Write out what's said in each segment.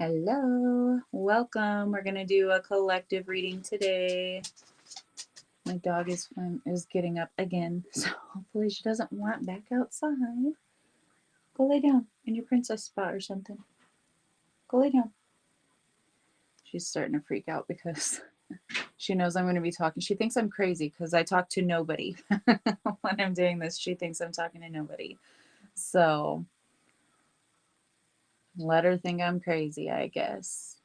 Hello, welcome. We're gonna do a collective reading today. My dog is getting up again, so hopefully she doesn't want back outside. Go lay down in your princess spot or something. Go lay down. She's starting to freak out because she knows I'm going to be talking. She thinks I'm crazy because I talk to nobody when I'm doing this. She thinks I'm talking to nobody. So let her think I'm crazy, I guess.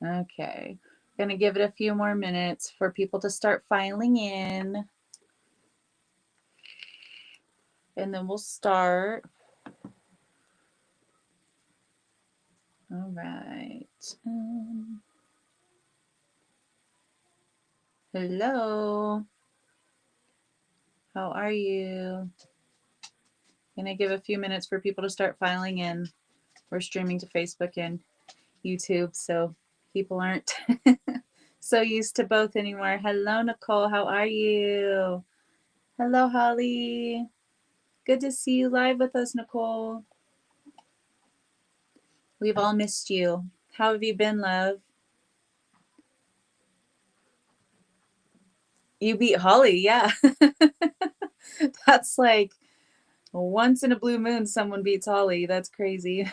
Okay. Gonna give it a few more minutes for people to start filing in. And then we'll start. All right. Hello. How are you? Gonna give a few minutes for people to start filing in. We're streaming to Facebook and YouTube, so people aren't so used to both anymore. Hello, Nicole. How are you? Hello, Holly. Good to see you live with us, Nicole. We've all missed you. How have you been, love? You beat Holly, yeah. That's like once in a blue moon someone beats Holly. That's crazy.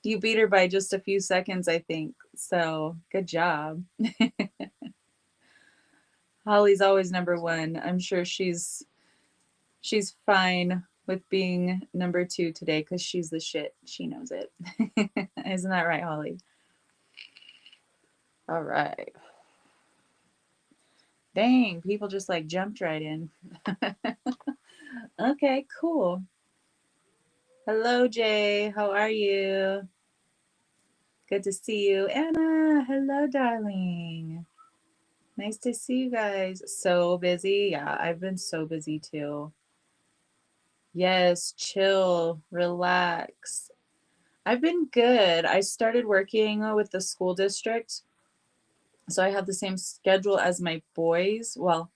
You beat her by just a few seconds, I think. So good job. Holly's always number one. I'm sure she's fine with being number two today because she's the shit. She knows it. Isn't that right, Holly? All right. Dang, people just like jumped right in. Okay, cool. Hello, Jay. How are you? Good to see you. Anna, hello, darling. Nice to see you guys. So busy. Yeah, I've been so busy too. Yes, chill, relax. I've been good. I started working with the school district, so I have the same schedule as my boys. Well,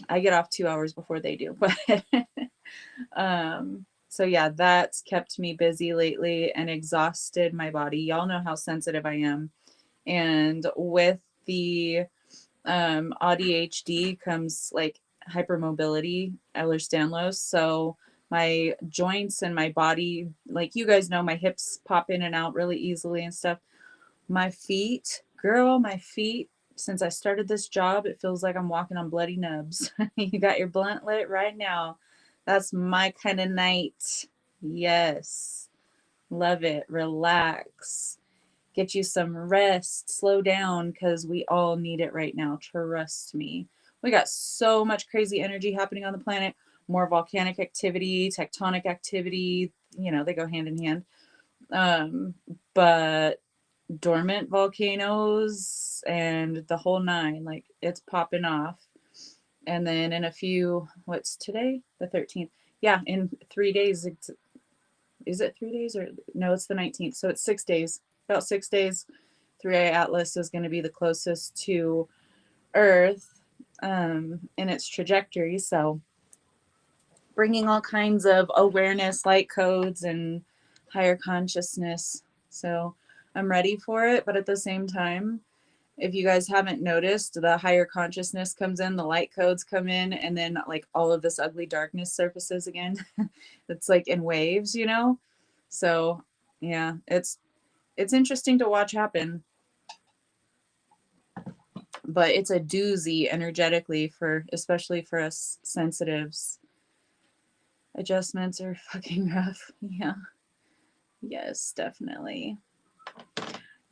I get off 2 hours before they do, but so yeah, that's kept me busy lately and exhausted my body. Y'all know how sensitive I am. And with the ADHD comes like hypermobility, Ehlers-Danlos. So my joints and my body, like you guys know, my hips pop in and out really easily and stuff. My feet, girl, my feet, since I started this job, it feels like I'm walking on bloody nubs. You got your blunt lit right now. That's my kind of night. Yes. Love it. Relax. Get you some rest. Slow down because we all need it right now. Trust me. We got so much crazy energy happening on the planet. More volcanic activity, tectonic activity. You know, they go hand in hand. But dormant volcanoes and the whole nine, like it's popping off. And then in a few, what's today? The 13th. Yeah, in 3 days, is it 3 days or no, it's the 19th. So it's 6 days, about 6 days. 3A Atlas is going to be the closest to Earth in its trajectory. So bringing all kinds of awareness, light codes, and higher consciousness. So I'm ready for it. But at the same time, if you guys haven't noticed, the higher consciousness comes in, the light codes come in, and then like all of this ugly darkness surfaces again. It's like in waves, you know? So yeah, it's interesting to watch happen. But it's a doozy energetically for, especially for us sensitives. Adjustments are fucking rough. Yeah. Yes, definitely.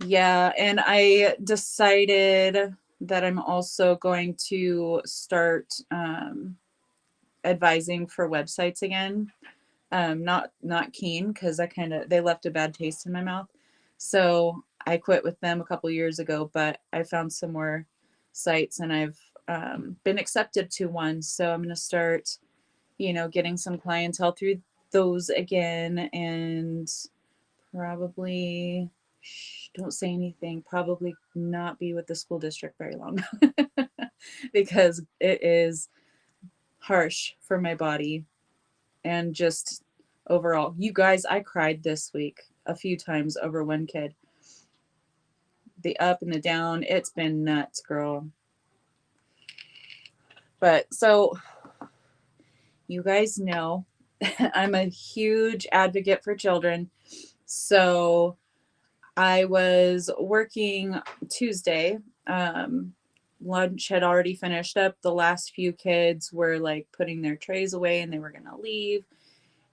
Yeah, and I decided that I'm also going to start advising for websites again. Not keen because they left a bad taste in my mouth. So I quit with them a couple years ago, but I found some more sites and I've been accepted to one. So I'm going to start, getting some clientele through those again, and probably, don't say anything, probably not be with the school district very long because it is harsh for my body and just overall. You guys, I cried this week. a few times over one kid. The up and the down, it's been nuts, girl. But so you guys know I'm a huge advocate for children. So I was working Tuesday. Lunch had already finished up. The last few kids were like putting their trays away and they were going to leave.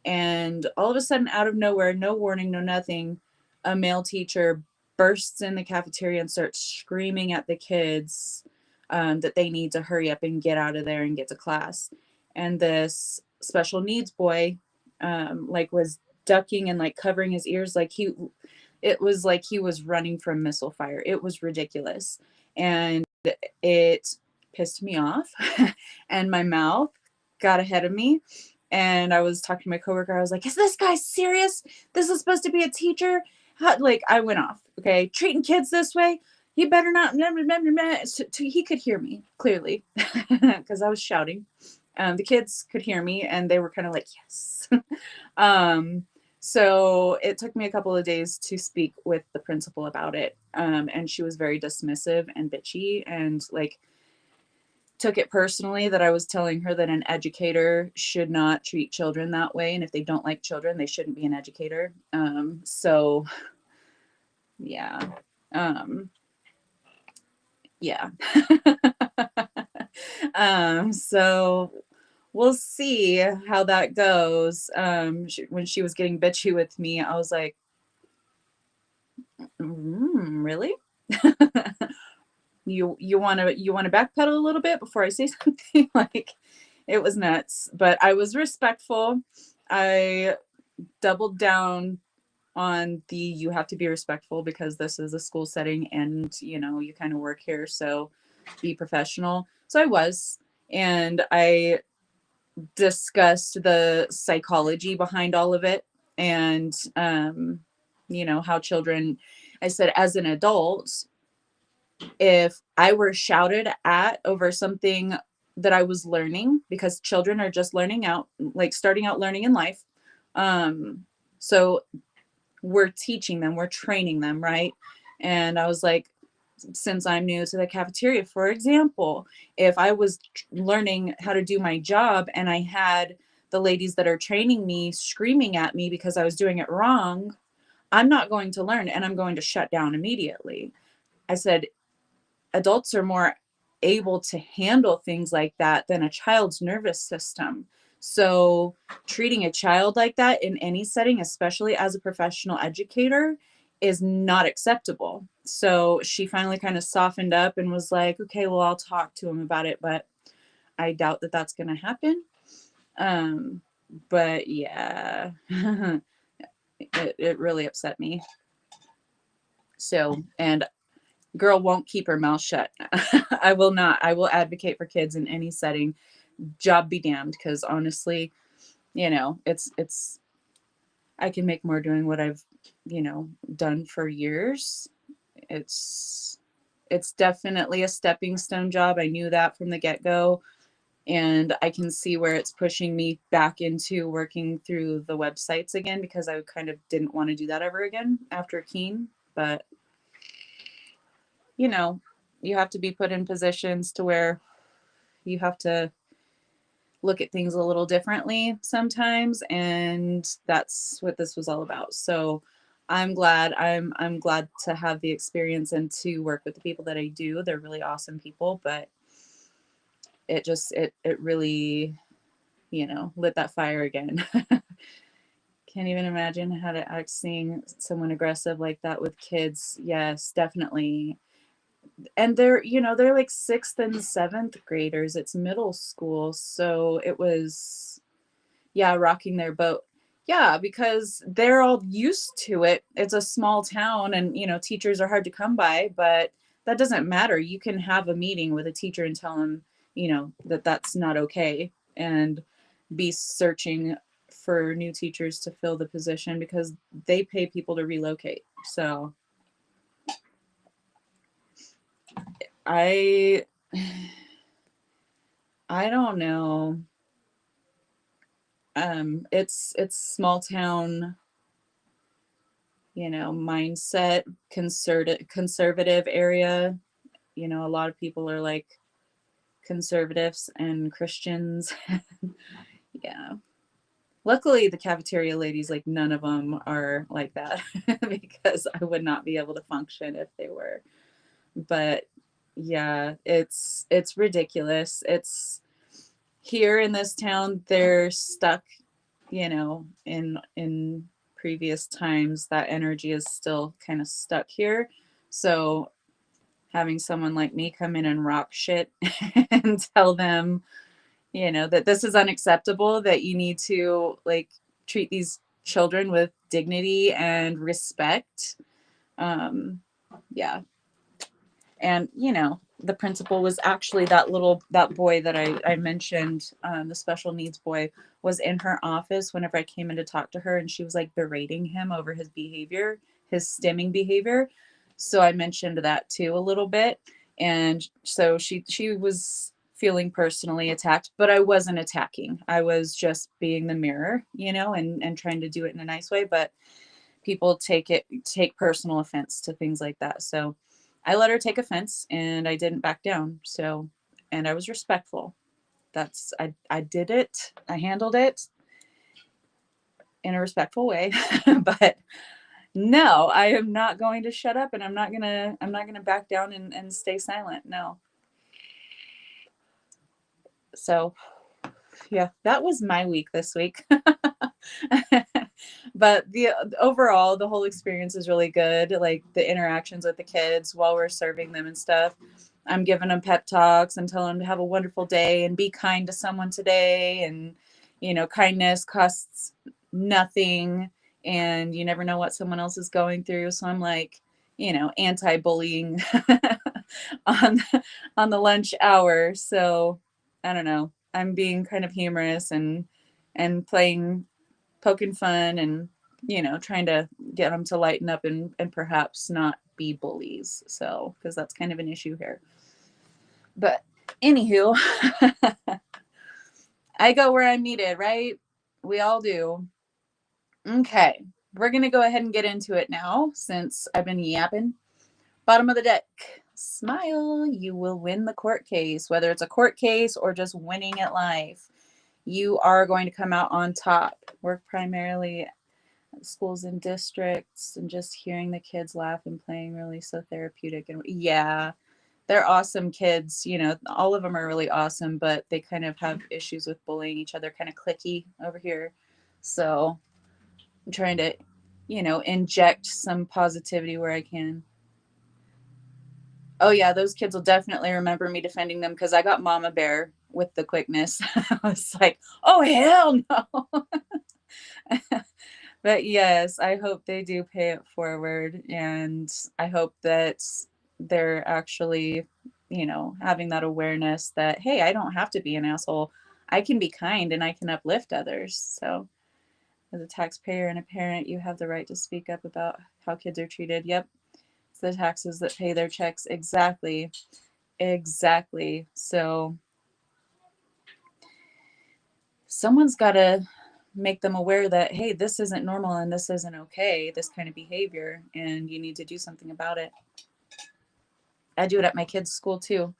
And all of a sudden, out of nowhere, no warning, no nothing, a male teacher bursts in the cafeteria and starts screaming at the kids that they need to hurry up and get out of there and get to class. And this special needs boy, like, was ducking and like covering his ears, it was like he was running from missile fire. It was ridiculous, and it pissed me off, and my mouth got ahead of me. And I was talking to my coworker. I was like, "Is this guy serious? This is supposed to be a teacher?" Like, I went off. Okay, treating kids this way, he better not. So he could hear me clearly because I was shouting. The kids could hear me, and they were kind of like, "Yes." um, so it took me a couple of days to speak with the principal about it, and she was very dismissive and bitchy, and like took it personally that I was telling her that an educator should not treat children that way. And if they don't like children, they shouldn't be an educator. So yeah. Yeah. So we'll see how that goes. When she was getting bitchy with me, I was like, really? You want to backpedal a little bit before I say something? Like, it was nuts, but I was respectful. I doubled down on the you have to be respectful because this is a school setting and you kind of work here, so be professional. So I was, and I discussed the psychology behind all of it, and how children, I said, as an adult, if I were shouted at over something that I was learning, because children are just learning out, like starting out learning in life. So we're teaching them, we're training them, right? And I was like, since I'm new to the cafeteria, for example, if I was learning how to do my job and I had the ladies that are training me screaming at me because I was doing it wrong, I'm not going to learn and I'm going to shut down immediately. I said, adults are more able to handle things like that than a child's nervous system. So treating a child like that in any setting, especially as a professional educator, is not acceptable. So she finally kind of softened up and was like, okay, well, I'll talk to him about it, but I doubt that that's going to happen. But yeah, it really upset me. So, and girl won't keep her mouth shut. I will not. I will advocate for kids in any setting. Job be damned, because honestly, it's I can make more doing what I've, done for years. It's it's definitely a stepping stone job. I knew that from the get-go, and I can see where it's pushing me back into working through the websites again, because I kind of didn't want to do that ever again after Keen. But you have to be put in positions to where you have to look at things a little differently sometimes, and that's what this was all about. So I'm glad to have the experience and to work with the people that I do. They're really awesome people, but it really, lit that fire again. Can't even imagine how to act seeing someone aggressive like that with kids. Yes, definitely. And they're like sixth and seventh graders. It's middle school. So it was, yeah, rocking their boat. Yeah, because they're all used to it. It's a small town, and teachers are hard to come by, but that doesn't matter. You can have a meeting with a teacher and tell them, that that's not okay, and be searching for new teachers to fill the position, because they pay people to relocate. So I I don't know. It's small town mindset, conservative area. A lot of people are like conservatives and Christians. Yeah. Luckily, the cafeteria ladies, like none of them are like that because I would not be able to function if they were. But yeah, it's ridiculous. It's here in this town, they're stuck, in previous times. That energy is still kind of stuck here. So having someone like me come in and rock shit and tell them, that this is unacceptable, that you need to like treat these children with dignity and respect. Yeah. And the principal was actually that boy that I mentioned, the special needs boy, was in her office whenever I came in to talk to her, and she was like berating him over his behavior, his stimming behavior. So I mentioned that too a little bit, and so she was feeling personally attacked, but I wasn't attacking. I was just being the mirror, and trying to do it in a nice way. But people take personal offense to things like that. So I let her take offense, and I didn't back down. So, and I was respectful. I did it. I handled it in a respectful way. But no, I am not going to shut up, and I'm not gonna back down and stay silent. No. So yeah, that was my week this week. But overall, the whole experience is really good. Like the interactions with the kids while we're serving them and stuff. I'm giving them pep talks and telling them to have a wonderful day and be kind to someone today. And, kindness costs nothing. And you never know what someone else is going through. So I'm like, anti-bullying on on the lunch hour. So I don't know. I'm being kind of humorous and playing, poking fun, and trying to get them to lighten up and perhaps not be bullies. So because that's kind of an issue here. But anywho, I go where I'm needed, right? We all do. Okay, we're gonna go ahead and get into it now since I've been yapping. Bottom of the deck. Smile, you will win the court case, whether it's a court case or just winning at life. You are going to come out on top. Work primarily at schools and districts, and just hearing the kids laugh and playing really so therapeutic. And yeah, they're awesome kids. All of them are really awesome, but they kind of have issues with bullying each other, kind of cliquey over here. So I'm trying to, inject some positivity where I can. Oh yeah, those kids will definitely remember me defending them because I got mama bear with the quickness. I was like, oh hell no. But yes, I hope they do pay it forward, and I hope that they're actually, having that awareness that, hey, I don't have to be an asshole. I can be kind and I can uplift others. So as a taxpayer and a parent, you have the right to speak up about how kids are treated. Yep. It's the taxes that pay their checks. Exactly. Exactly. So someone's got to make them aware that, hey, this isn't normal and this isn't okay, this kind of behavior, and you need to do something about it. I do it at my kids' school too.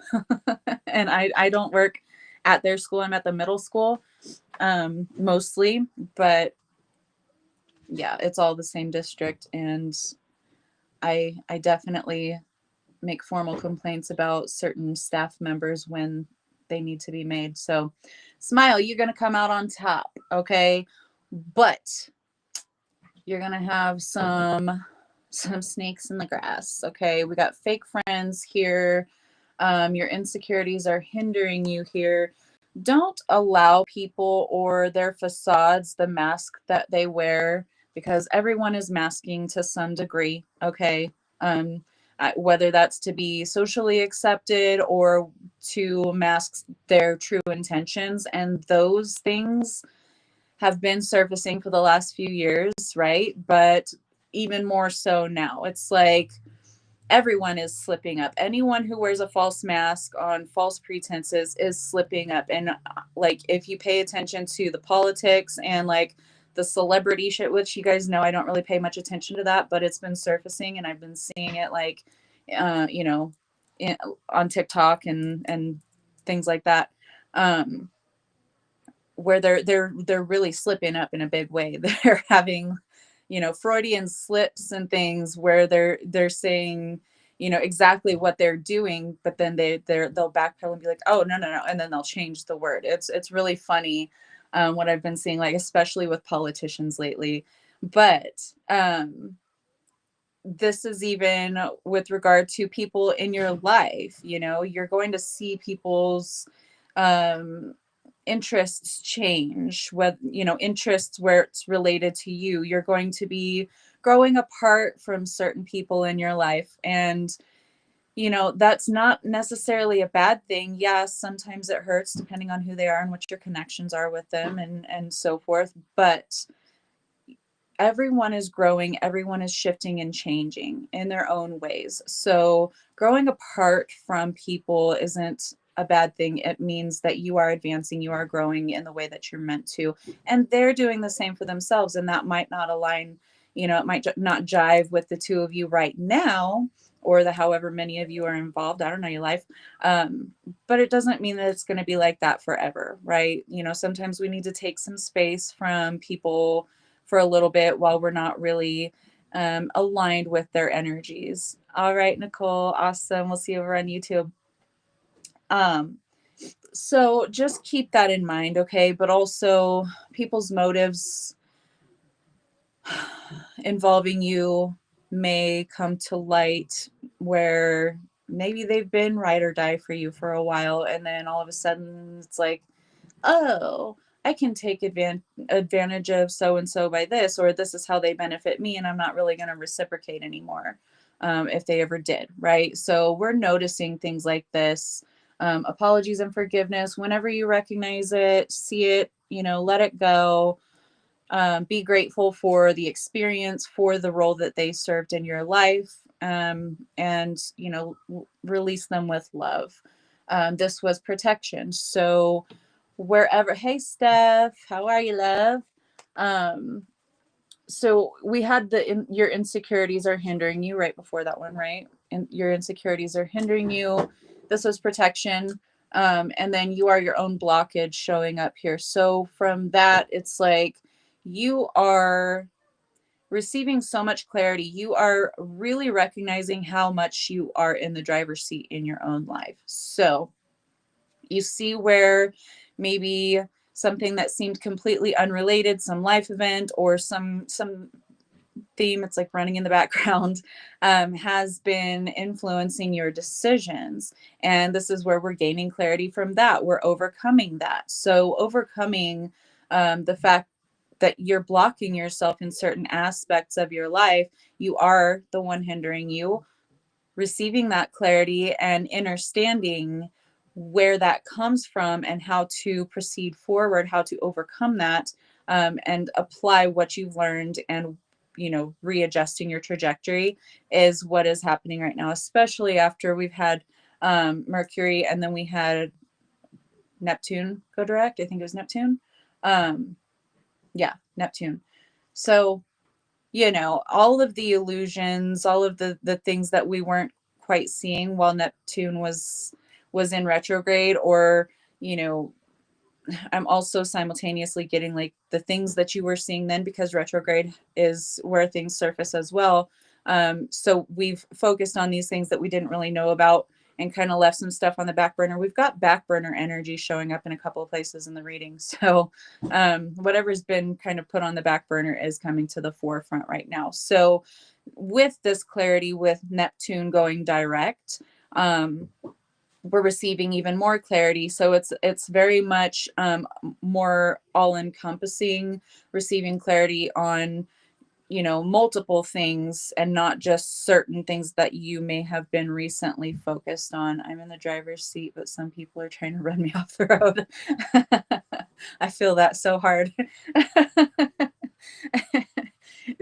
And I don't work at their school. I'm at the middle school mostly, but yeah, it's all the same district. And I definitely make formal complaints about certain staff members when they need to be made. So smile, you're going to come out on top. Okay. But you're going to have some snakes in the grass. Okay. We got fake friends here. Your insecurities are hindering you here. Don't allow people or their facades, the mask that they wear, because everyone is masking to some degree. Okay. Whether that's to be socially accepted or to mask their true intentions. And those things have been surfacing for the last few years, right? But even more so now. It's like everyone is slipping up. Anyone who wears a false mask on false pretenses is slipping up. And like, if you pay attention to the politics and like the celebrity shit, which you guys know I don't really pay much attention to that, but it's been surfacing and I've been seeing it like, you know, in, on TikTok and things like that. Um, where they're really slipping up in a big way. They're having, you know, Freudian slips and things where they're saying, you know, exactly what they're doing, but then they'll backpedal and be like, oh no, and then they'll change the word. It's really funny, what I've been seeing, like especially with politicians lately. But this is even with regard to people in your life. You know, you're going to see people's um interests change, with, you know, interests where it's related to you. You're going to be growing apart from certain people in your life, and you know, that's not necessarily a bad thing. Yes, sometimes it hurts depending on who they are and what your connections are with them and so forth, but everyone is growing, everyone is shifting and changing in their own ways. So, growing apart from people isn't a bad thing. It means that you are advancing, you are growing in the way that you're meant to. And they're doing the same for themselves. And that might not align, you know, it might not jive with the two of you right now, or the however many of you are involved. I don't know your life. But it doesn't mean that it's going to be like that forever, right? You know, sometimes we need to take some space from people for a little bit while we're not really aligned with their energies. All right, Nicole, awesome. We'll see you over on YouTube. Um, so just keep that in mind, okay? But also people's motives involving you may come to light where maybe they've been ride or die for you for a while, and then all of a sudden it's like, oh, I can take advantage of so and so by this, or this is how they benefit me, and I'm not really going to reciprocate anymore, if they ever did, right? So we're noticing things like this. Apologies and forgiveness. Whenever you recognize it, see it, you know, let it go. Be grateful for the experience, for the role that they served in your life, and you know, release them with love. This was protection. So wherever, hey Steph, how are you, love? Um, so we had your insecurities are hindering you right before that one, right? And your insecurities are hindering you. This was protection. And then you are your own blockage showing up here. So from that, it's like you are receiving so much clarity. You are really recognizing how much you are in the driver's seat in your own life. So you see where maybe something that seemed completely unrelated, some life event or some theme, it's like running in the background, has been influencing your decisions. And this is where we're gaining clarity from that. We're overcoming that. So overcoming the fact that you're blocking yourself in certain aspects of your life, you are the one hindering you. Receiving that clarity and understanding where that comes from and how to proceed forward, how to overcome that, and apply what you've learned, and you know, readjusting your trajectory is what is happening right now, especially after we've had Mercury, and then we had Neptune go direct. I think it was Neptune. um yeah, Neptune. So you know, all of the illusions, all of the things that we weren't quite seeing while Neptune was in retrograde, or you know, I'm also simultaneously getting like the things that you were seeing then, because retrograde is where things surface as well. So we've focused on these things that we didn't really know about and kind of left some stuff on the back burner. We've got back burner energy showing up in a couple of places in the reading. So whatever's been kind of put on the back burner is coming to the forefront right now. So with this clarity, with Neptune going direct, we're receiving even more clarity. So it's very much more all encompassing, receiving clarity on, you know, multiple things and not just certain things that you may have been recently focused on. I'm in the driver's seat, but some people are trying to run me off the road. I feel that so hard.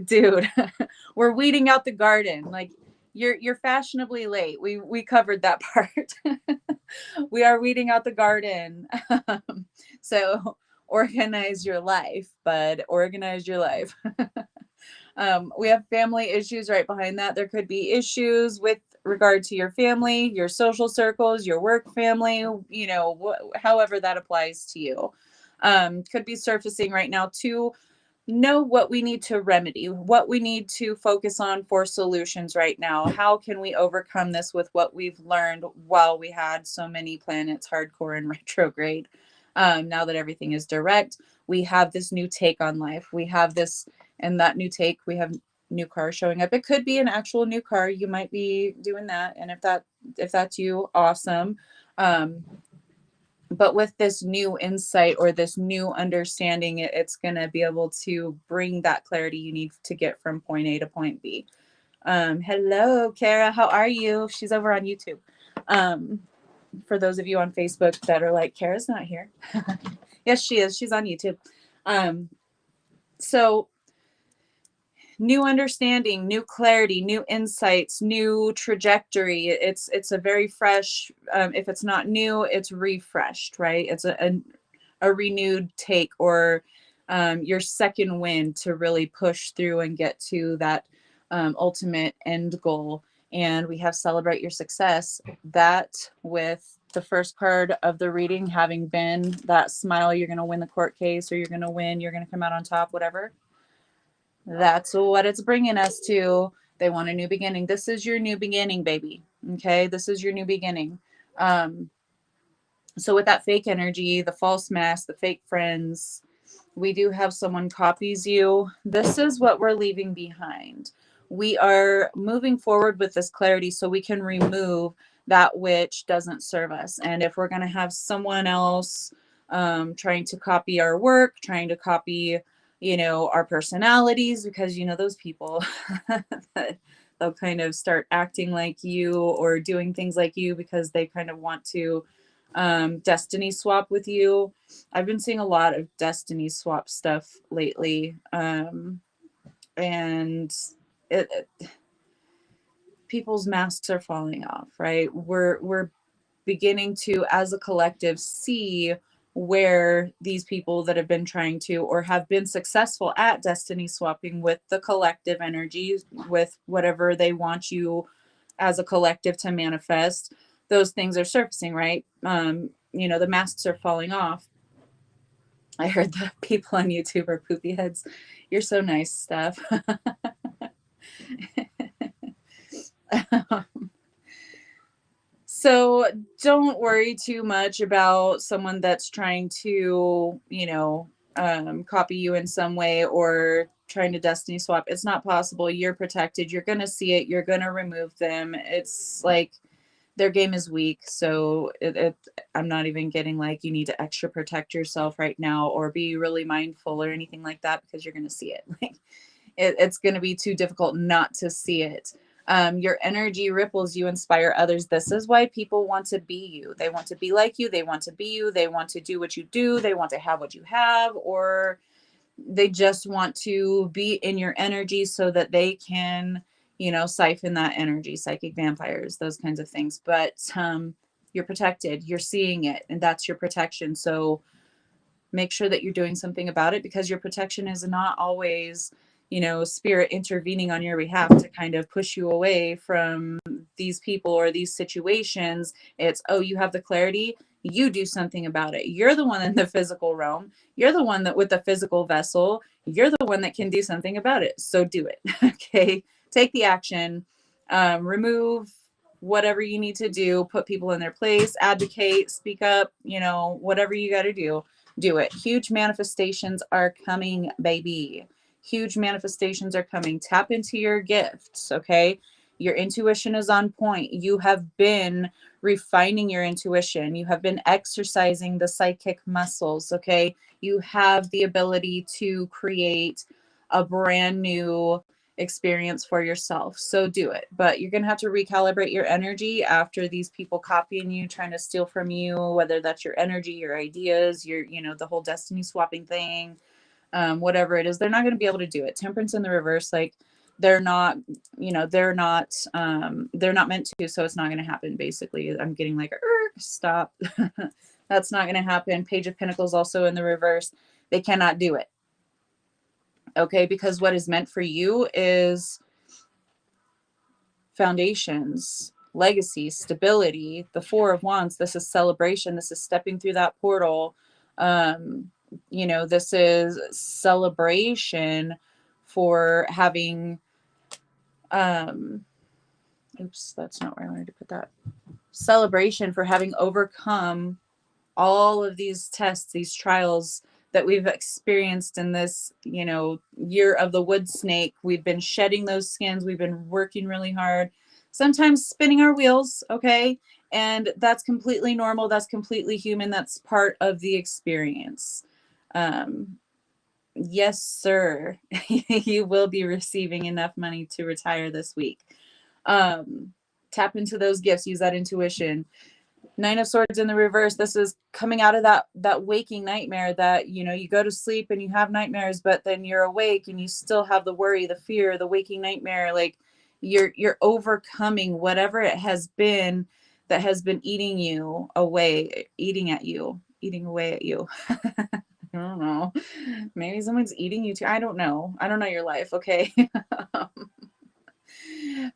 Dude, we're weeding out the garden. Like, you're fashionably late. We covered that part. We are weeding out the garden. So Organize your life, bud. Organize your life. We have family issues right behind that. There could be issues with regard to your family, your social circles, your work family, you know, however that applies to you. Could be surfacing right now to know what we need to remedy, what we need to focus on for solutions right now. How can we overcome this with what we've learned while we had so many planets hardcore and retrograde? Now that everything is direct, we have this new take on life. We have this, and that new take, we have new cars showing up. It could be an actual new car. You might be doing that. And if that's you, awesome. But with this new insight or this new understanding, it's going to be able to bring that clarity you need to get from point A to point B. Hello, Kara. How are you? She's over on YouTube. For those of you on Facebook that are like, Kara's not here. Yes, she is. She's on YouTube. So new understanding, new clarity, new insights, new trajectory. It's a very fresh, if it's not new, it's refreshed, right? It's a renewed take, or your second wind to really push through and get to that ultimate end goal. And we have celebrate your success. That, with the first card of the reading having been that smile, you're going to win the court case, or you're going to win, you're going to come out on top, whatever. That's what it's bringing us to. They want a new beginning. This is your new beginning, baby. Okay, this is your new beginning. So with that fake energy, the false mask, the fake friends, we do have someone copies you. This is what we're leaving behind. We are moving forward with this clarity so we can remove that which doesn't serve us. And if we're going to have someone else trying to copy our work, trying to copy, you know, our personalities, because, you know, those people, they'll kind of start acting like you or doing things like you because they kind of want to destiny swap with you. I've been seeing a lot of destiny swap stuff lately. And people's masks are falling off, right? We're beginning to, as a collective, see where these people that have been trying to or have been successful at destiny swapping with the collective energy, with whatever they want you as a collective to manifest, those things are surfacing, right? You know, the masks are falling off. I heard the people on YouTube are poopy heads. You're so nice, Steph. So don't worry too much about someone that's trying to, you know, copy you in some way or trying to destiny swap. It's not possible. You're protected. You're going to see it. You're going to remove them. It's like their game is weak. So I'm not even getting like you need to extra protect yourself right now or be really mindful or anything like that, because you're going to see it. Like it's going to be too difficult not to see it. Your energy ripples, you inspire others. This is why people want to be you. They want to be like you. They want to be you. They want to do what you do. They want to have what you have, or they just want to be in your energy so that they can, you know, siphon that energy, psychic vampires, those kinds of things. But you're protected. You're seeing it, and that's your protection. So make sure that you're doing something about it, because your protection is not always, you know, spirit intervening on your behalf to kind of push you away from these people or these situations. It's, oh, you have the clarity, you do something about it. You're the one in the physical realm. You're the one that with the physical vessel. You're the one that can do something about it. So do it. Okay. Take the action. Remove whatever you need to do. Put people in their place. Advocate. Speak up. You know, whatever you got to do. Do it. Huge manifestations are coming, baby. Huge manifestations are coming. Tap into your gifts, okay? Your intuition is on point. You have been refining your intuition. You have been exercising the psychic muscles, okay? You have the ability to create a brand new experience for yourself. So do it. But you're going to have to recalibrate your energy after these people copying you, trying to steal from you, whether that's your energy, your ideas, your, you know, the whole destiny swapping thing, whatever it is. They're not going to be able to do it. Temperance in the reverse, like they're not, you know, they're not meant to, so it's not going to happen. Basically, I'm getting like, stop. That's not going to happen. Page of Pentacles also in the reverse. They cannot do it. Okay, because what is meant for you is foundations, legacy, stability. The Four of Wands, this is celebration. This is stepping through that portal. This is celebration for having, oops, that's not where I wanted to put that. Celebration for having overcome all of these tests, these trials that we've experienced in this, year of the wood snake. We've been shedding those skins. We've been working really hard, sometimes spinning our wheels. Okay. And that's completely normal. That's completely human. That's part of the experience. Yes, sir. You will be receiving enough money to retire this week. Tap into those gifts, use that intuition. Nine of Swords in the reverse. This is coming out of that waking nightmare that, you go to sleep and you have nightmares, but then you're awake and you still have the worry, the fear, the waking nightmare. Like you're overcoming whatever it has been that has been eating you away, eating away at you. I don't know. Maybe someone's eating you too. I don't know. I don't know your life. Okay.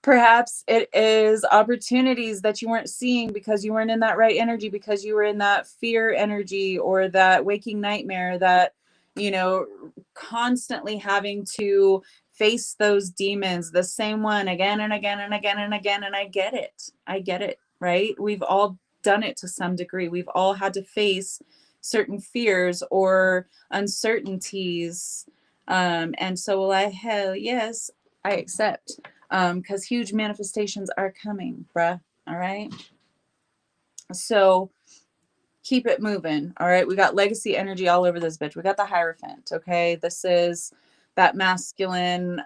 Perhaps it is opportunities that you weren't seeing because you weren't in that right energy, because you were in that fear energy or that waking nightmare, that, constantly having to face those demons, the same one again and again and again and again. And I get it. I get it. Right. We've all done it to some degree. We've all had to face certain fears or uncertainties. And so hell yes, I accept. Because huge manifestations are coming, bruh. All right. So keep it moving. All right. We got legacy energy all over this bitch. We got the Hierophant. Okay. This is that masculine,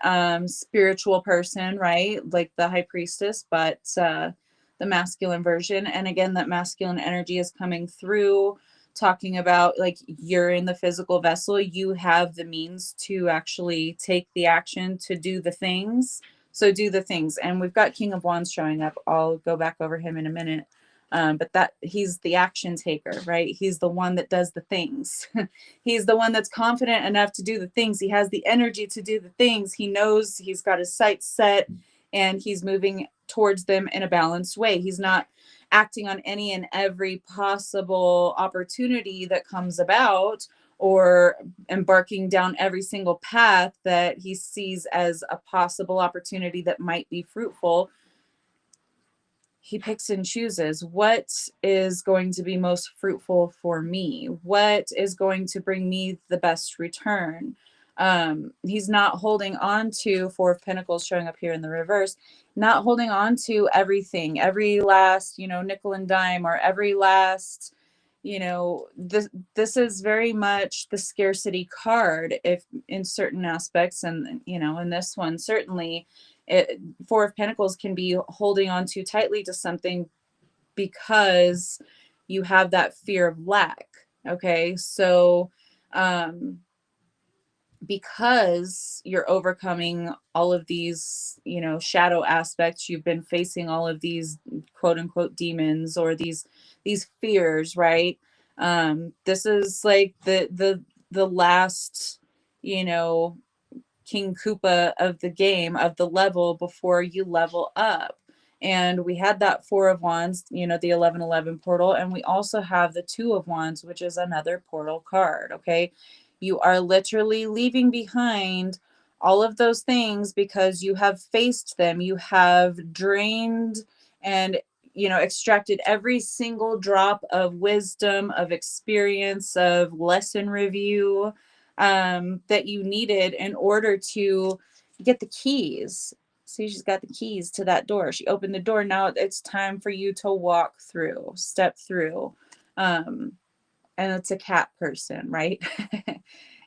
spiritual person, right? Like the High Priestess, but the masculine version. And again, that masculine energy is coming through, talking about like you're in the physical vessel. You have the means to actually take the action to do the things. So do the things. And we've got King of Wands showing up. I'll go back over him in a minute. But that he's the action taker, right? He's the one that does the things. He's the one that's confident enough to do the things. He has the energy to do the things. He knows he's got his sights set and he's moving towards them in a balanced way. He's not acting on any and every possible opportunity that comes about or embarking down every single path that he sees as a possible opportunity that might be fruitful. He picks and chooses what is going to be most fruitful for me, what is going to bring me the best return. He's not holding on to Four of Pentacles showing up here in the reverse, not holding on to everything, every last, nickel and dime, or every last, this is very much the scarcity card, if in certain aspects. And, in this one, certainly, Four of Pentacles can be holding on too tightly to something because you have that fear of lack. Okay. So, because you're overcoming all of these, shadow aspects, you've been facing all of these quote unquote demons or these fears, right? This is like the last, King Koopa of the game, of the level before you level up. And we had that Four of Wands, the 1111 portal. And we also have the Two of Wands, which is another portal card. Okay. You are literally leaving behind all of those things because you have faced them. You have drained and, extracted every single drop of wisdom, of experience, of lesson review, that you needed in order to get the keys. See, she's got the keys to that door. She opened the door. Now it's time for you to walk through, step through. And it's a cat person, right?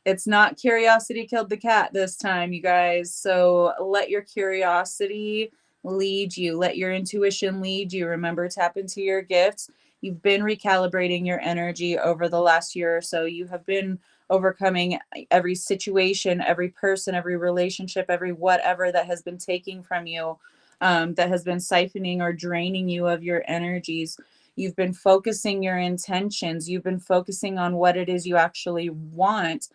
It's not curiosity killed the cat this time, you guys. So let your curiosity lead you. Let your intuition lead you. Remember, tap into your gifts. You've been recalibrating your energy over the last year or so. You have been overcoming every situation, every person, every relationship, every whatever that has been taking from you, that has been siphoning or draining you of your energies. You've been focusing your intentions. You've been focusing on what it is you actually want,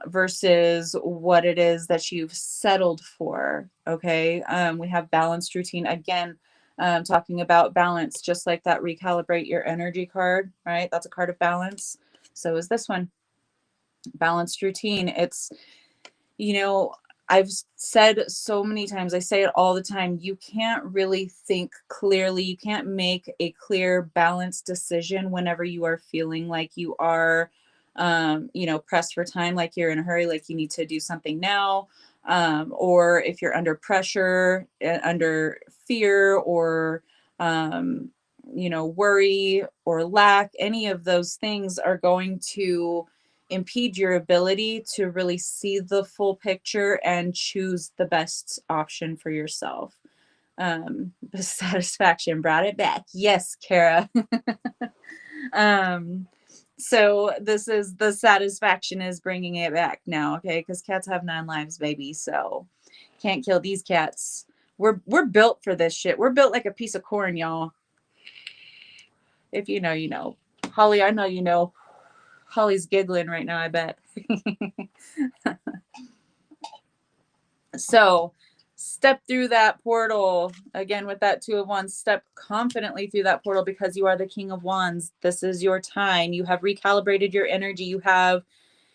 versus what it is that you've settled for. Okay. We have balanced routine again. Talking about balance, just like that recalibrate your energy card, right? That's a card of balance. So is this one, balanced routine. It's, you know, I've said so many times, I say it all the time, you can't really think clearly. You can't make a clear, balanced decision whenever you are feeling like you are, pressed for time, like you're in a hurry, like you need to do something now. Or if you're under pressure, under fear, or, um, worry or lack, any of those things are going to impede your ability to really see the full picture and choose the best option for yourself. The satisfaction brought it back. Yes, Kara. um, so this is the satisfaction is bringing it back now, okay? Because cats have 9 lives, baby. So can't kill these cats. We're built for this shit. We're built like a piece of corn, y'all. If you know, you know. Holly, I know you know. Holly's giggling right now, I bet. So step through that portal again with that 2 of Wands. Step confidently through that portal because you are the King of Wands. This is your time. You have recalibrated your energy. You have,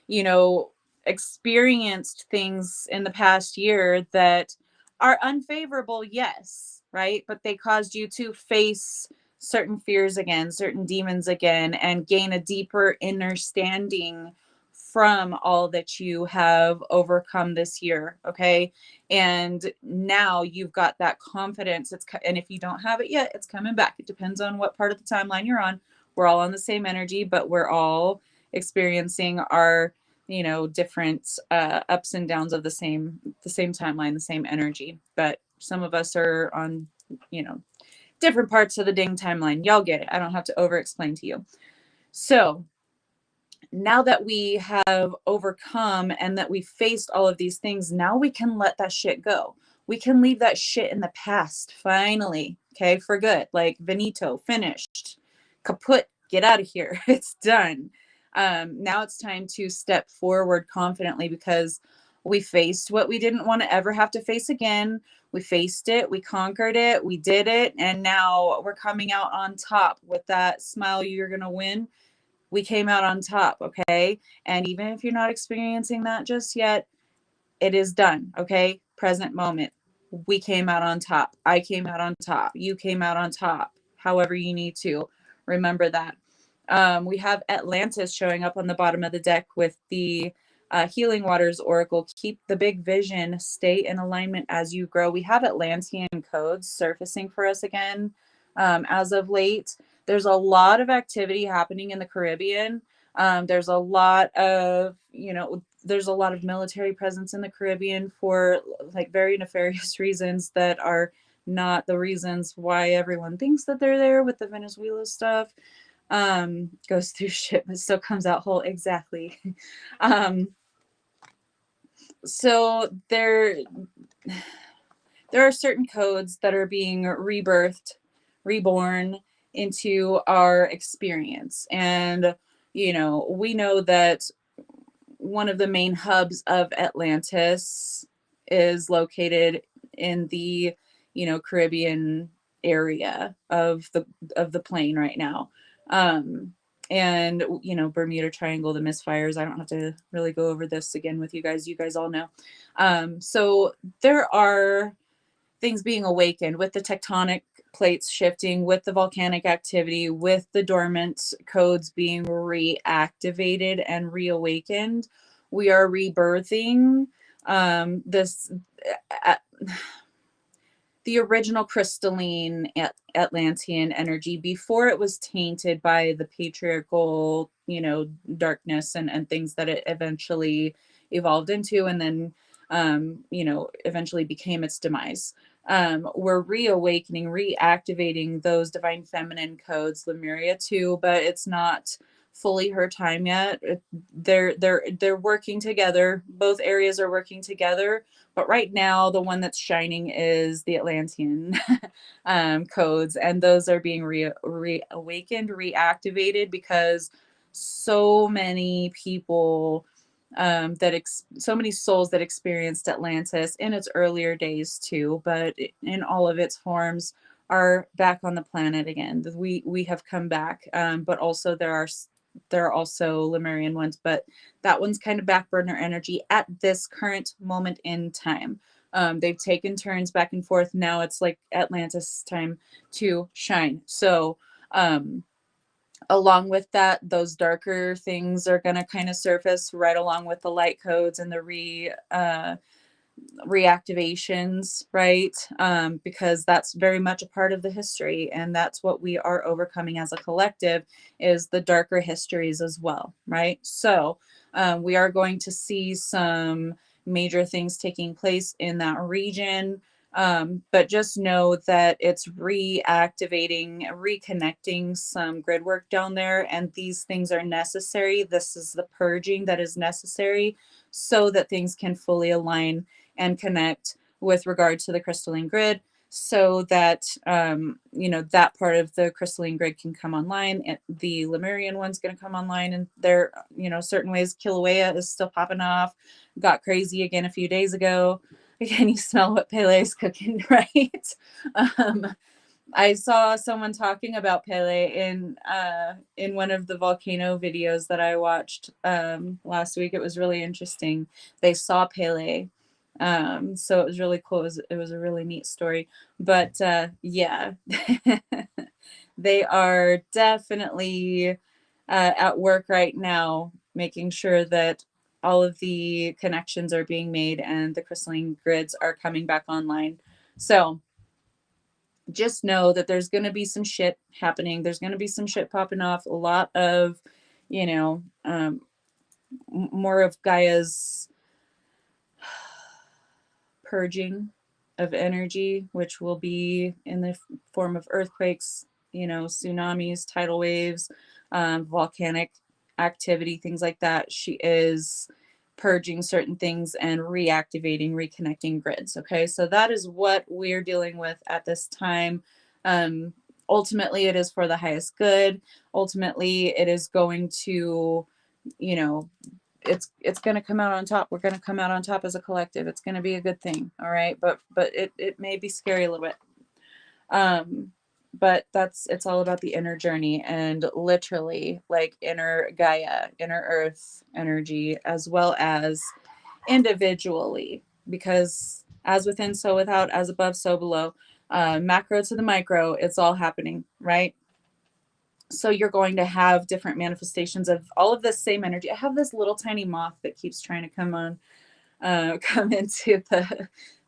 you know, experienced things in the past year that are unfavorable, yes, right? But they caused you to face certain fears again, certain demons again, and gain a deeper understanding from all that you have overcome this year, okay? And now you've got that confidence. And if you don't have it yet, it's coming back. It depends on what part of the timeline you're on. We're all on the same energy, but we're all experiencing our, different ups and downs of the same timeline, the same energy. But some of us are on, different parts of the ding timeline. Y'all get it. I don't have to over explain to you. So now that we have overcome and that we faced all of these things, now we can let that shit go. We can leave that shit in the past finally, okay, for good. Like Benito, finished, kaput, get out of here. It's done. Now it's time to step forward confidently because we faced what we didn't want to ever have to face again. We faced it, we conquered it, we did it, and now we're coming out on top with that smile. You're going to win. We came out on top, okay? And even if you're not experiencing that just yet, it is done, okay? Present moment. We came out on top. I came out on top. You came out on top. However you need to. Remember that. We have Atlantis showing up on the bottom of the deck with the Healing Waters Oracle. Keep the big vision. Stay in alignment as you grow. We have Atlantean codes surfacing for us again as of late. There's a lot of activity happening in the Caribbean. There's a lot of, there's a lot of military presence in the Caribbean for like very nefarious reasons that are not the reasons why everyone thinks that they're there with the Venezuela stuff. Goes through shit but still comes out whole. Exactly. So there are certain codes that are being rebirthed, reborn into our experience. And, we know that one of the main hubs of Atlantis is located in the, Caribbean area of the plane right now. And Bermuda Triangle, the misfires. I don't have to really go over this again with you guys. You guys all know. So there are things being awakened with the tectonic plates shifting, with the volcanic activity, with the dormant codes being reactivated and reawakened. We are rebirthing this the original crystalline Atlantean energy before it was tainted by the patriarchal, darkness and things that it eventually evolved into, and then, eventually became its demise. We're reawakening, reactivating those divine feminine codes, Lemuria too, but it's not fully her time yet. They're working together. Both areas are working together, but right now the one that's shining is the Atlantean codes, and those are being reawakened, reactivated, because so many people so many souls that experienced Atlantis in its earlier days too, but in all of its forms are back on the planet again. We have come back, but also there are also Lemurian ones, but that one's kind of back burner energy at this current moment in time. They've taken turns back and forth. Now it's like Atlantis time to shine. So along with that, those darker things are going to kind of surface right along with the light codes and the reactivations, right? Because that's very much a part of the history, and that's what we are overcoming as a collective, is the darker histories as well, right? So we are going to see some major things taking place in that region. But just know that it's reactivating, reconnecting some grid work down there, and these things are necessary. This is the purging that is necessary so that things can fully align and connect with regard to the crystalline grid, so that that part of the crystalline grid can come online, and the Lemurian one's going to come online, and there certain ways. Kilauea is still popping off, got crazy again a few days ago. Again, you smell what Pele is cooking, right? um, I saw someone talking about Pele in one of the volcano videos that I watched last week. It was really interesting. They saw Pele, so it was really cool. It was a really neat story. But yeah, they are definitely at work right now, making sure that all of the connections are being made and the crystalline grids are coming back online. So just know that there's going to be some shit happening. There's going to be some shit popping off. A lot of, more of Gaia's purging of energy, which will be in the form of earthquakes, tsunamis, tidal waves, volcanic activity, things like that. She is purging certain things and reactivating, reconnecting grids. Okay, so that is what we're dealing with at this time. Ultimately, it is for the highest good. Ultimately, it is going to, you know, it's going to come out on top. We're going to come out on top as a collective. It's going to be a good thing. All right, but it may be scary a little bit. But it's all about the inner journey, and literally like inner Gaia, inner earth energy, as well as individually, because as within, so without, as above, so below, macro to the micro, it's all happening, right? So you're going to have different manifestations of all of this same energy. I have this little tiny moth that keeps trying to come into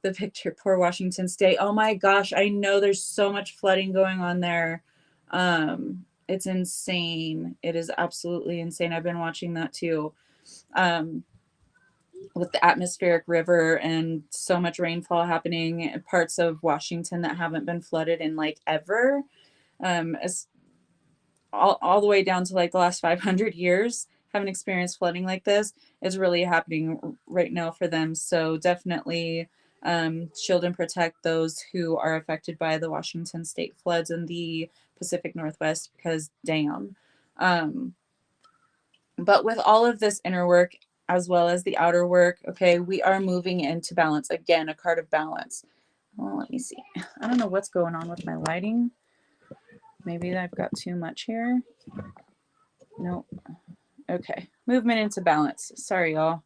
the picture. Poor Washington State. Oh my gosh, I know there's so much flooding going on there. It's insane. It is absolutely insane. I've been watching that too. With the atmospheric river and so much rainfall happening in parts of Washington that haven't been flooded in like ever. As all the way down to like the last 500 years, haven't experienced flooding like this. Is really happening right now for them. So definitely shield and protect those who are affected by the Washington State floods and the Pacific Northwest, because damn. But with all of this inner work as well as the outer work, okay, we are moving into balance. Again, a card of balance. Well, let me see. I don't know what's going on with my lighting. Maybe I've got too much here. Nope. Okay. Movement into balance. Sorry, y'all.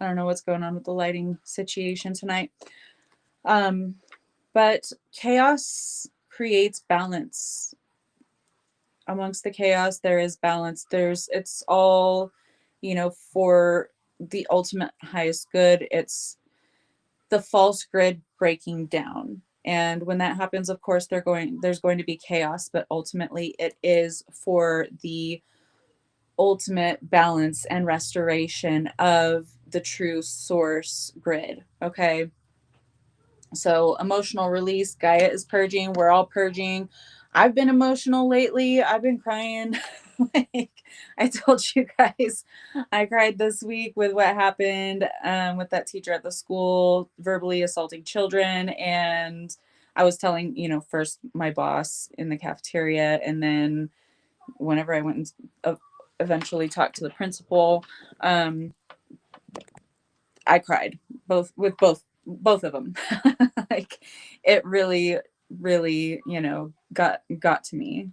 I don't know what's going on with the lighting situation tonight. But chaos creates balance. Amongst the chaos, there is balance. It's all, for the ultimate highest good. It's the false grid breaking down. And when that happens, of course, there's going to be chaos, but ultimately it is for the ultimate balance and restoration of the true source grid. Okay. So emotional release, Gaia is purging. We're all purging. I've been emotional lately. I've been crying. Like I told you guys, I cried this week with what happened with that teacher at the school verbally assaulting children. And I was telling, first my boss in the cafeteria, and then whenever I went and eventually talked to the principal, um, I cried both of them. Like it really, really, got to me.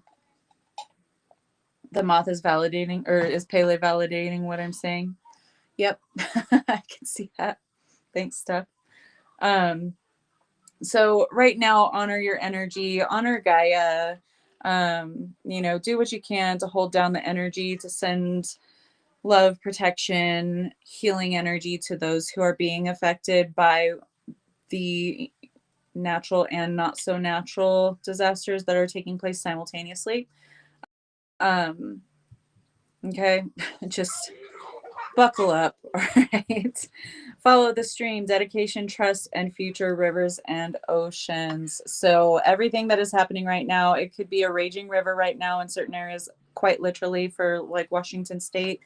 The moth is validating, or is Pele validating what I'm saying? Yep. I can see that. Thanks, Steph. Um, so right now, honor your energy, honor Gaia. Do what you can to hold down the energy, to send love, protection, healing energy to those who are being affected by the natural and not so natural disasters that are taking place simultaneously. Um, okay, just buckle up, all right? Follow the stream, dedication, trust, and future rivers and oceans. So everything that is happening right now, it could be a raging river right now in certain areas, quite literally for like Washington State.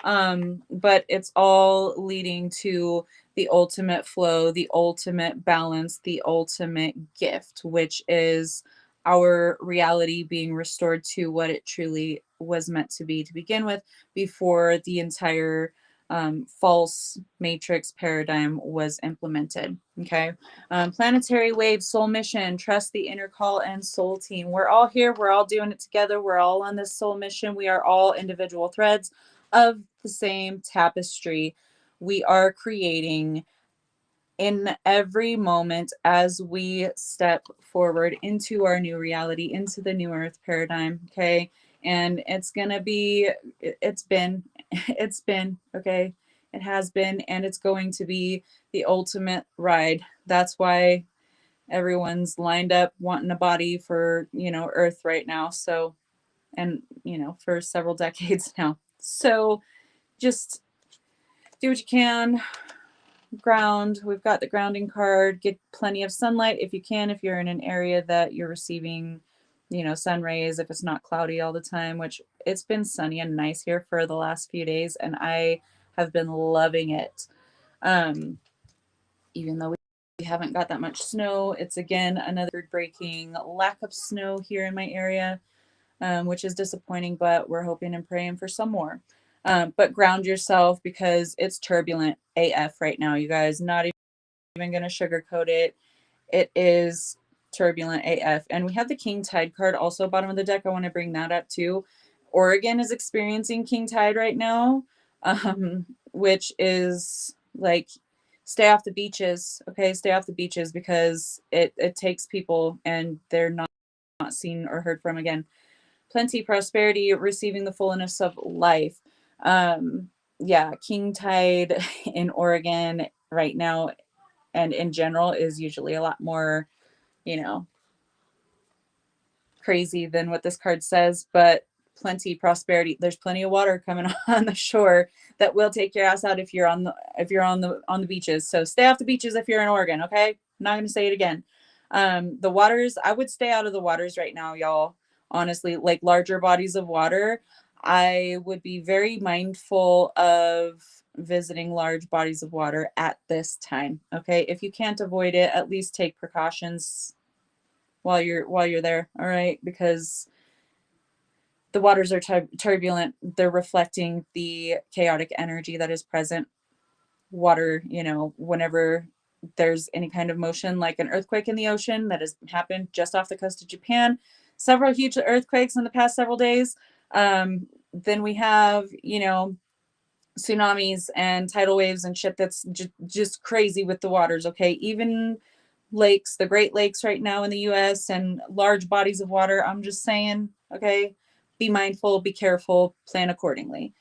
But it's all leading to the ultimate flow, the ultimate balance, the ultimate gift, which is our reality being restored to what it truly was meant to be to begin with, before the entire false matrix paradigm was implemented. Okay. Planetary wave, soul mission, trust the inner call, and soul team. We're all here. We're all doing it together. We're all on this soul mission. We are all individual threads of the same tapestry. We are creating in every moment as we step forward into our new reality, into the new earth paradigm. Okay. And it's going to be, it's been, it's been, okay. It has been, and it's going to be the ultimate ride. That's why everyone's lined up wanting a body for, earth right now. So, and, for several decades now. So, just do what you can. Ground. We've got the grounding card. Get plenty of sunlight if you can, if you're in an area that you're receiving, sun rays, if it's not cloudy all the time, which it's been sunny and nice here for the last few days, and I have been loving it. Even though we haven't got that much snow, it's again another breaking lack of snow here in my area. Which is disappointing, but we're hoping and praying for some more. But ground yourself, because it's turbulent AF right now, you guys. Not even going to sugarcoat it. It is turbulent AF. And we have the King Tide card also bottom of the deck. I want to bring that up too. Oregon is experiencing King Tide right now, which is like, stay off the beaches. Okay, stay off the beaches, because it takes people and they're not seen or heard from again. Plenty, prosperity, receiving the fullness of life. Yeah, King Tide in Oregon right now and in general is usually a lot more, you know, crazy than what this card says, but plenty, prosperity. There's plenty of water coming on the shore that will take your ass out if you're on the beaches. So stay off the beaches if you're in Oregon, okay? I'm not going to say it again. The waters, I would stay out of the waters right now, y'all. Honestly, like larger bodies of water, I would be very mindful of visiting large bodies of water at this time. Okay. If you can't avoid it, at least take precautions while you're there. All right. Because the waters are turbulent. They're reflecting the chaotic energy that is present. Water, whenever there's any kind of motion, like an earthquake in the ocean that has happened just off the coast of Japan, several huge earthquakes in the past several days. Then we have, tsunamis and tidal waves and shit that's just crazy with the waters. Okay. Even lakes, the Great Lakes right now in the US, and large bodies of water. I'm just saying, okay, be mindful, be careful, plan accordingly.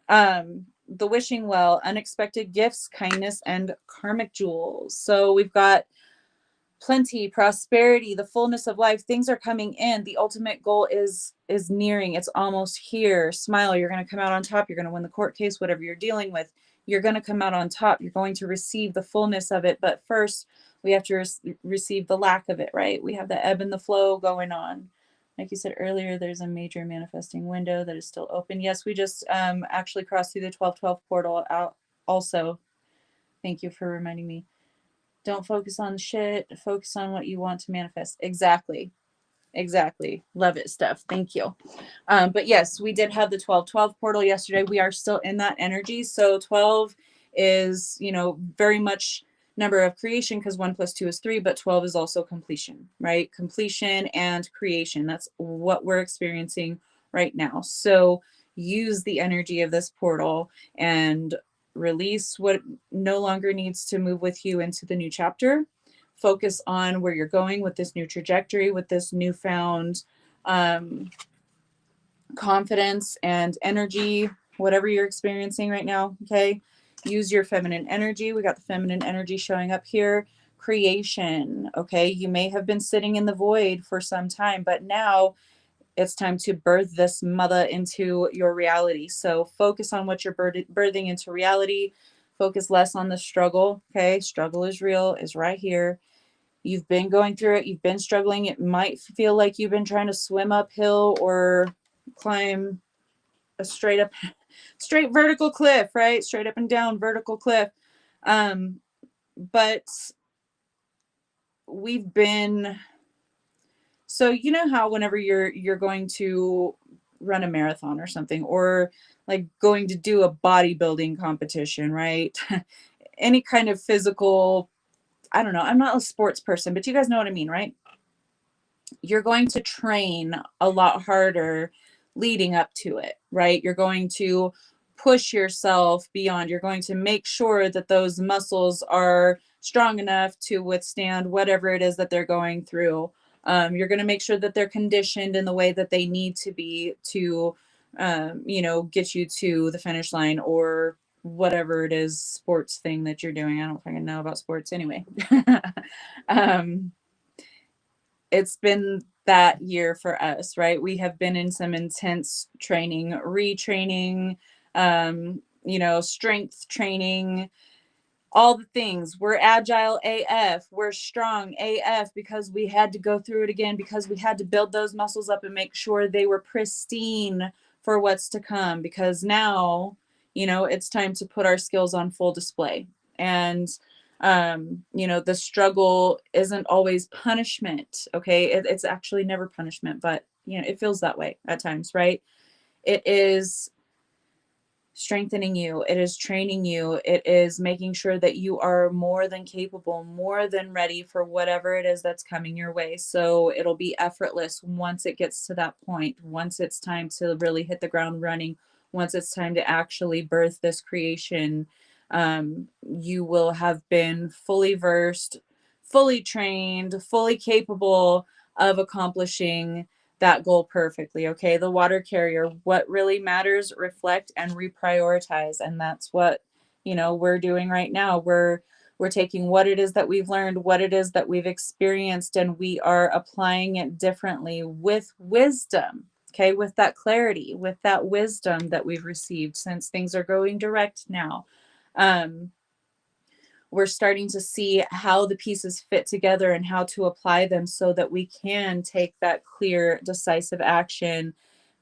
The wishing well, unexpected gifts, kindness, and karmic jewels. So we've got plenty, prosperity, the fullness of life. Things are coming in. The ultimate goal is nearing. It's almost here. Smile. You're going to come out on top. You're going to win the court case, whatever you're dealing with. You're going to come out on top. You're going to receive the fullness of it. But first, we have to receive the lack of it, right? We have the ebb and the flow going on. Like you said earlier, there's a major manifesting window that is still open. Yes, we just actually crossed through the 1212 portal out also. Thank you for reminding me. Don't focus on shit. Focus on what you want to manifest. Exactly. Exactly. Love it, Steph. Thank you. But yes, we did have the 1212 portal yesterday. We are still in that energy. So 12 is, very much number of creation because 1 + 2 is 3, but 12 is also completion, right? Completion and creation. That's what we're experiencing right now. So use the energy of this portal and release what no longer needs to move with you into the new chapter. Focus on where you're going with this new trajectory, with this newfound confidence and energy, whatever you're experiencing right now. Okay. Use your feminine energy. We got the feminine energy showing up here. Creation. Okay. You may have been sitting in the void for some time, but now it's time to birth this mother into your reality. So focus on what you're birthing into reality. Focus less on the struggle. Okay. Struggle is real, is right here. You've been going through it. You've been struggling. It might feel like you've been trying to swim uphill or climb a straight vertical cliff, right? Straight up and down vertical cliff. But we've been, so you know how whenever you're going to run a marathon or something, or like going to do a bodybuilding competition, right? Any kind of physical, I don't know, I'm not a sports person, but you guys know what I mean, right? You're going to train a lot harder leading up to it, right? You're going to push yourself beyond. You're going to make sure that those muscles are strong enough to withstand whatever it is that they're going through. You're going to make sure that they're conditioned in the way that they need to be to, get you to the finish line or whatever it is sports thing that you're doing. I don't fucking know about sports anyway. It's been that year for us, right? We have been in some intense training, retraining, strength training, all the things. We're agile AF, we're strong AF because we had to go through it again, because we had to build those muscles up and make sure they were pristine for what's to come. Because now, it's time to put our skills on full display. And the struggle isn't always punishment. Okay, it's actually never punishment, but it feels that way at times, right? It is strengthening you, it is training you, it is making sure that you are more than capable, more than ready for whatever it is that's coming your way. So it'll be effortless once it gets to that point, once it's time to really hit the ground running, once it's time to actually birth this creation. You will have been fully versed, fully trained, fully capable of accomplishing that goal perfectly. Okay, the water carrier, what really matters, reflect and reprioritize. And that's what, we're doing right now. We're taking what it is that we've learned, what it is that we've experienced, and we are applying it differently with wisdom. Okay, with that clarity, with that wisdom that we've received, since things are going direct now. We're starting to see how the pieces fit together and how to apply them so that we can take that clear, decisive action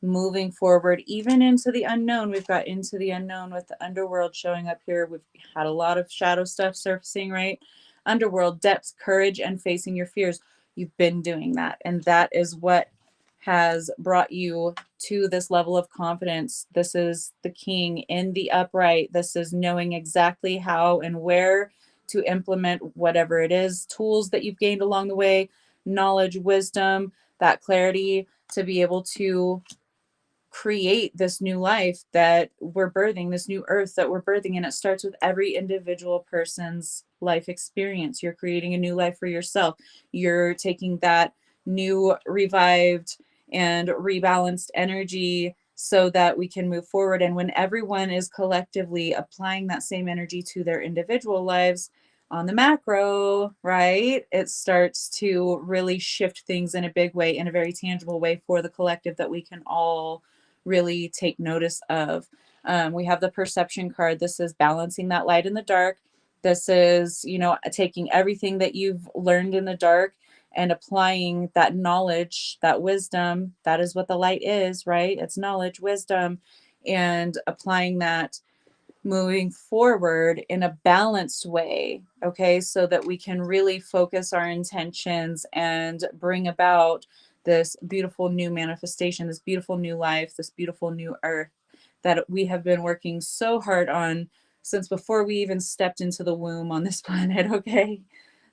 moving forward, even into the unknown. We've got into the unknown with the underworld showing up here. We've had a lot of shadow stuff surfacing, right? Underworld, depth, courage, and facing your fears. You've been doing that. And that is what has brought you to this level of confidence. This is the king in the upright. This is knowing exactly how and where to implement whatever it is, tools that you've gained along the way, knowledge, wisdom, that clarity to be able to create this new life that we're birthing, this new earth that we're birthing. And it starts with every individual person's life experience. You're creating a new life for yourself. You're taking that new, revived, and rebalanced energy so that we can move forward. And when everyone is collectively applying that same energy to their individual lives on the macro, right, it starts to really shift things in a big way, in a very tangible way for the collective that we can all really take notice of. We have the perception card. This is balancing that light in the dark. This is, taking everything that you've learned in the dark and applying that knowledge, that wisdom. That is what the light is, right? It's knowledge, wisdom, and applying that, moving forward in a balanced way, okay, so that we can really focus our intentions and bring about this beautiful new manifestation, this beautiful new life, this beautiful new earth that we have been working so hard on since before we even stepped into the womb on this planet, okay?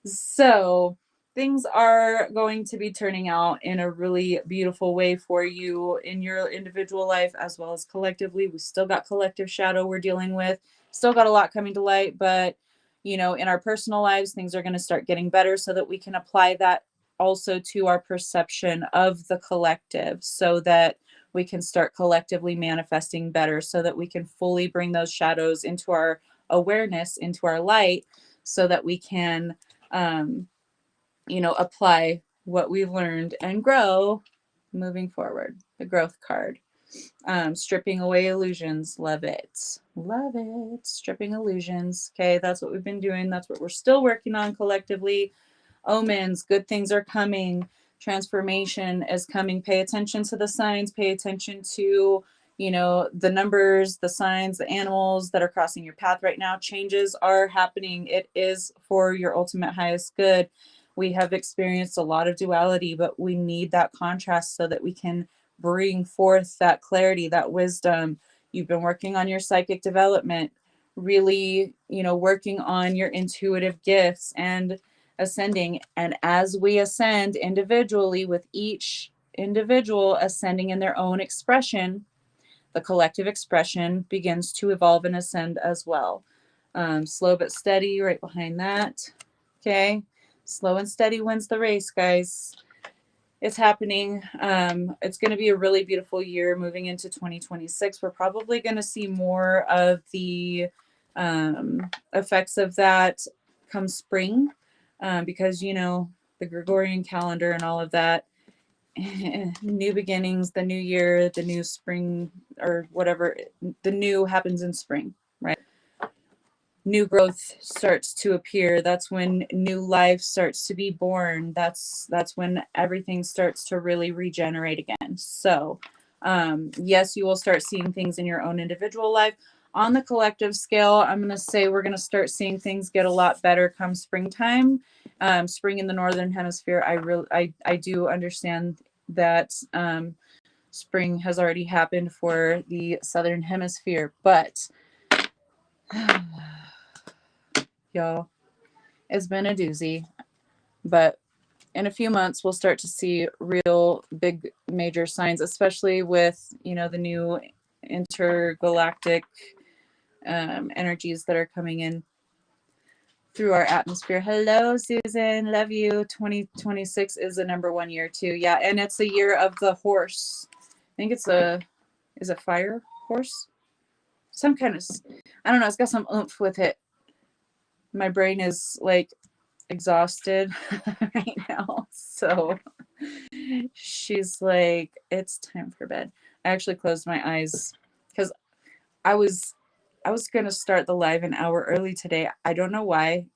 So things are going to be turning out in a really beautiful way for you in your individual life as well as collectively. We still got collective shadow we're dealing with, still got a lot coming to light, but you know, in our personal lives, things are going to start getting better so that we can apply that also to our perception of the collective so that we can start collectively manifesting better so that we can fully bring those shadows into our awareness, into our light, so that we can you know, apply what we've learned and grow moving forward. The growth card. Stripping away illusions. Love it. Love it. Stripping illusions. Okay, that's what we've been doing. That's what we're still working on collectively. Omens, good things are coming. Transformation is coming. Pay attention to the signs. Pay attention to, you know, the numbers, the signs, the animals that are crossing your path right now. Changes are happening. It is for your ultimate highest good. We have experienced a lot of duality, but we need that contrast so that we can bring forth that clarity, that wisdom. You've been working on your psychic development, really, you know, working on your intuitive gifts and ascending. And as we ascend individually, with each individual ascending in their own expression, the collective expression begins to evolve and ascend as well. Slow but steady, right behind that. Okay. Slow and steady wins the race, guys. It's happening. It's going to be a really beautiful year moving into 2026. We're probably going to see more of the effects of that come spring because, you know, the Gregorian calendar and all of that. New beginnings, the new year, the new spring, or whatever, the new happens in spring, right? New growth starts to appear. That's when new life starts to be born. That's when everything starts to really regenerate again. So yes, you will start seeing things in your own individual life. On the collective scale, I'm going to say we're going to start seeing things get a lot better come springtime. Spring in the northern hemisphere, I do understand that spring has already happened for the southern hemisphere, but y'all, it's been a doozy. But in a few months, we'll start to see real big major signs, especially with, you know, the new intergalactic energies that are coming in through our atmosphere. Hello, Susan. Love you. 2026 is the #1 year too. Yeah, and it's a year of the horse. I think it's is a fire horse? Some kind of, I don't know, it's got some oomph with it. My brain is like exhausted right now. So she's like, it's time for bed. I actually closed my eyes because I was I was gonna start the live an hour early today. I don't know why.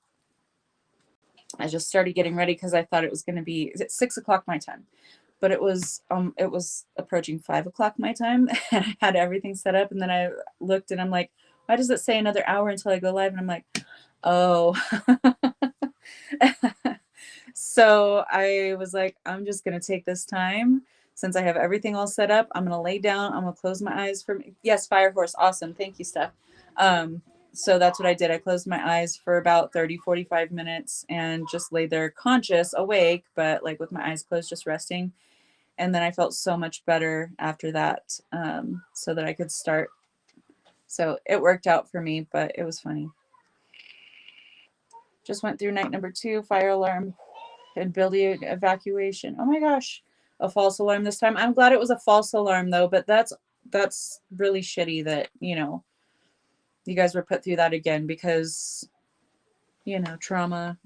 I just started getting ready because I thought it was gonna be, is it 6 o'clock my time? But it was approaching 5 o'clock my time and I had everything set up, and then I looked and I'm like, why does it say another hour until I go live? And I'm like, oh. So I was like, I'm just going to take this time since I have everything all set up. I'm going to lay down. I'm going to close my eyes for, yes, Fire Horse. Awesome. Thank you, Steph. So that's what I did. I closed my eyes for about 30-45 minutes and just lay there conscious, awake, but like with my eyes closed, just resting. And then I felt so much better after that, so that I could start. So it worked out for me, but it was funny. Just went through night #2, fire alarm and building evacuation. Oh my gosh, a false alarm this time. I'm glad it was a false alarm though, but that's really shitty that, you know, you guys were put through that again because, you know, trauma.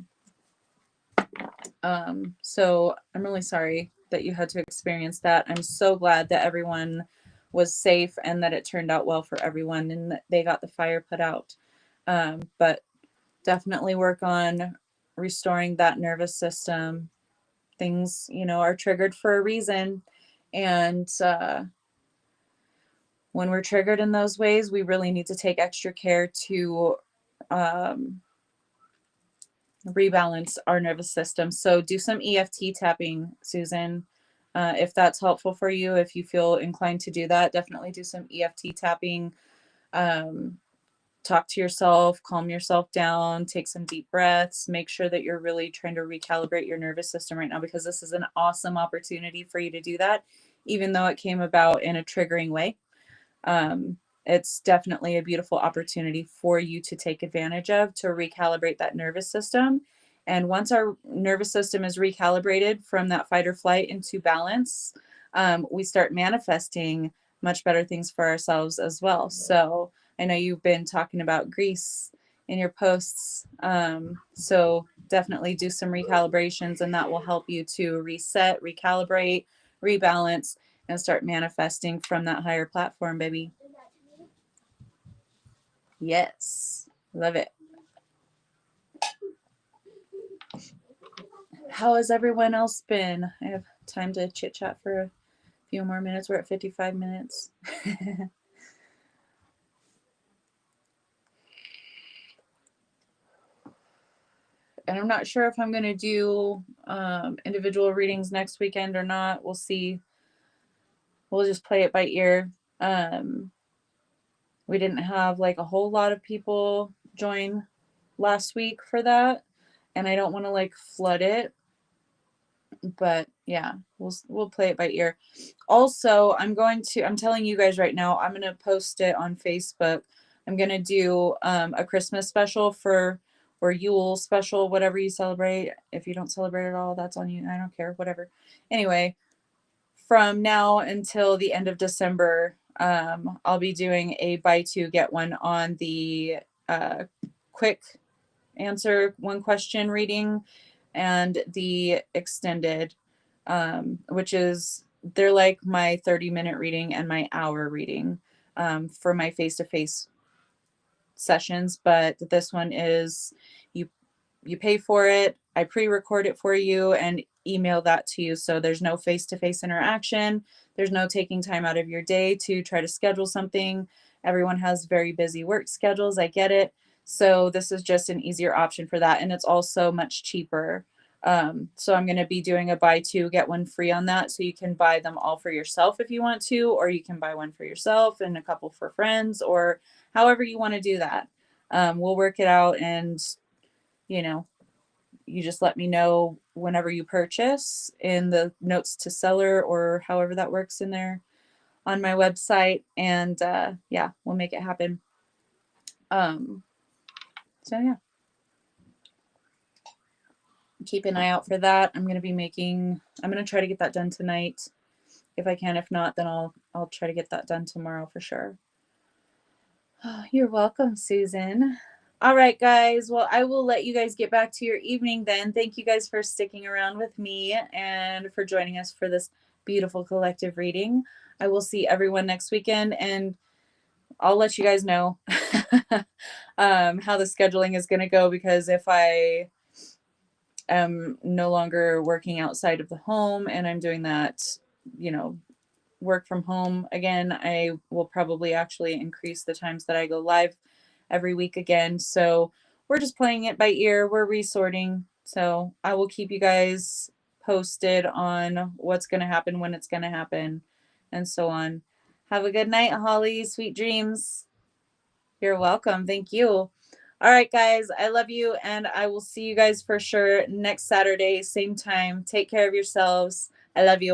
So I'm really sorry that you had to experience that. I'm so glad that everyone was safe and that it turned out well for everyone and that they got the fire put out. But definitely work on restoring that nervous system, things, are triggered for a reason. And when we're triggered in those ways, we really need to take extra care to rebalance our nervous system. So do some EFT tapping, Susan, if that's helpful for you. If you feel inclined to do that, definitely do some EFT tapping. Talk to yourself, calm yourself down, take some deep breaths, make sure that you're really trying to recalibrate your nervous system right now, because this is an awesome opportunity for you to do that, even though it came about in a triggering way. It's definitely a beautiful opportunity for you to take advantage of to recalibrate that nervous system. And once our nervous system is recalibrated from that fight or flight into balance, we start manifesting much better things for ourselves as well. So I know you've been talking about Greece in your posts. So definitely do some recalibrations, and that will help you to reset, recalibrate, rebalance, and start manifesting from that higher platform, baby. Yes, love it. How has everyone else been? I have time to chit chat for a few more minutes. We're at 55 minutes. And I'm not sure if I'm going to do individual readings next weekend or not. We'll see. We'll just play it by ear. We didn't have like a whole lot of people join last week for that, and I don't want to like flood it, but yeah, we'll play it by ear. Also, I'm telling you guys right now, I'm going to post it on Facebook. I'm going to do a Christmas special or Yule special, whatever you celebrate. If you don't celebrate at all, that's on you. I don't care, whatever. Anyway, from now until the end of December, I'll be doing a buy two, get one on the quick answer one question reading and the extended, which is, they're like my 30-minute reading and my hour reading for my face-to-face sessions. But this one is, you pay for it, I pre-record it for you and email that to you. So there's no face-to-face interaction. There's no taking time out of your day to try to schedule something. Everyone has very busy work schedules. I get it. So this is just an easier option for that. And it's also much cheaper. So I'm going to be doing a buy two, get one free on that. So you can buy them all for yourself if you want to, or you can buy one for yourself and a couple for friends, or however you want to do that. We'll work it out, and you just let me know whenever you purchase in the notes to seller or however that works in there on my website. And yeah, we'll make it happen. So yeah, keep an eye out for that. I'm going to try to get that done tonight if I can. If not, then I'll try to get that done tomorrow for sure. Oh, you're welcome, Susan. All right, guys. Well, I will let you guys get back to your evening then. Thank you guys for sticking around with me and for joining us for this beautiful collective reading. I will see everyone next weekend, and I'll let you guys know how the scheduling is going to go, because if I am no longer working outside of the home and I'm doing that, work from home again, I will probably actually increase the times that I go live every week again. So we're just playing it by ear. We're resorting. So I will keep you guys posted on what's going to happen, when it's going to happen, and so on. Have a good night, Holly. Sweet dreams. You're welcome. Thank you. All right, guys. I love you, and I will see you guys for sure next Saturday, same time. Take care of yourselves. I love you.